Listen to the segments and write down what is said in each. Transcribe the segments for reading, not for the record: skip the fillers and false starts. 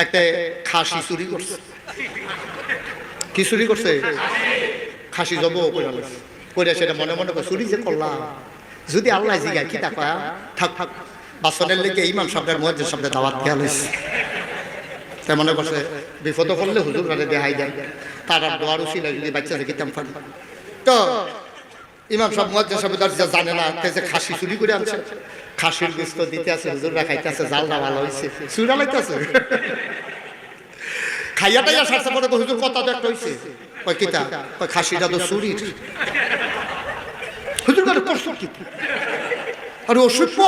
একটা খাসি চুরি করছে। কি চুরি করছে? খাসি জব করে সেটা মনে মনে করে চুরি যে করলাম, যদি আল্লাহ জিগায় কি টাকা থাক থাক বাসনের লেগে ইমাম সাহেবের মুয়াজ্জিন সাহেবের দাওয়াত দেয়া হইছে। তাই মনে করছে বিপদ পড়লে হুজুর কাছে দেখাই দেয়, তার আর দোয়ার উসিলা যদি বাচ্চা দেখিতাম পারি। তো ইমাম সাহেব মুয়াজ্জিন সাহেব জানে না যে খাসি চুরি করে আনছে, খাসির গোশত দিতে আছে, হুজুররা খাইতেছে, জালটা ভালো হয়েছে, চুরা লাইতেছে। খাইয়া টাইয়া সারছে পরে হুজুর কথা তো একটা হয়েছে, কয় কিতা, কয় খাসিটা তো চুরির। হুজুর কাছে প্রশ্ন কি, আরে অসভ্য,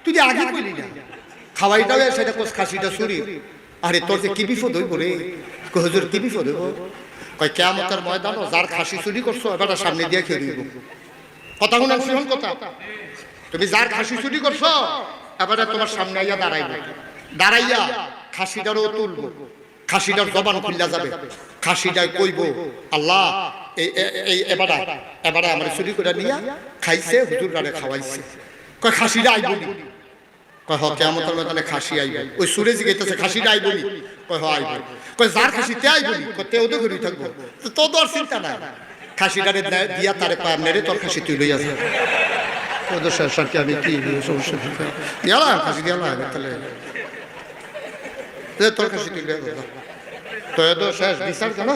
তুই যে আগে কইলি না খাওয়াইটাও সেটা কোস খাসিটা চুরি। আরে তোর যে কি বিপদ হইব রে? হুজুর কি বিপদ হইব? কয় কিয়ামতের ময়দানে যার খাসি চুরি করছো এবার সামনে দিয়ে খেয়ে দিব। কথা শুনেন, শুনুন কথা, তুমি যার খাসি চুরি করছো এবারে তোমার সামনে আইয়া দাঁড়াইবে, দাঁড়াইয়া খাসিটারও তুলবো, খাসিটার জবান খুললা যাবে, খাসিটাই কইব আল্লাহ এই এবারে এবারে আমার চুরি করে নিয়া খাইছে, হুজুর রারে খাওয়াইছে। কয় খাসিটা আইব নি? কয় হ কিয়ামতের ময়দানে খাসি আইব। ওই সুরে জিগাইতেছে খাসিটা আইব নি? কয় হ আইব। কয় যার খাসি তে আইব নি? কয় তেও তো ঘুরি থাকবো। তো তো আর চিন্তা নাই, খাসিটারে দিয়া তারে পার নেড়ে তোর খাসি তুই লইয়া যা। ওদের সাথে আমি কি সমস্যা দিয়ালা খাসি দিয়ালা তাহলে তোর খাসি তুই লইয়া যা। তো এত শেষ বিচার জানো।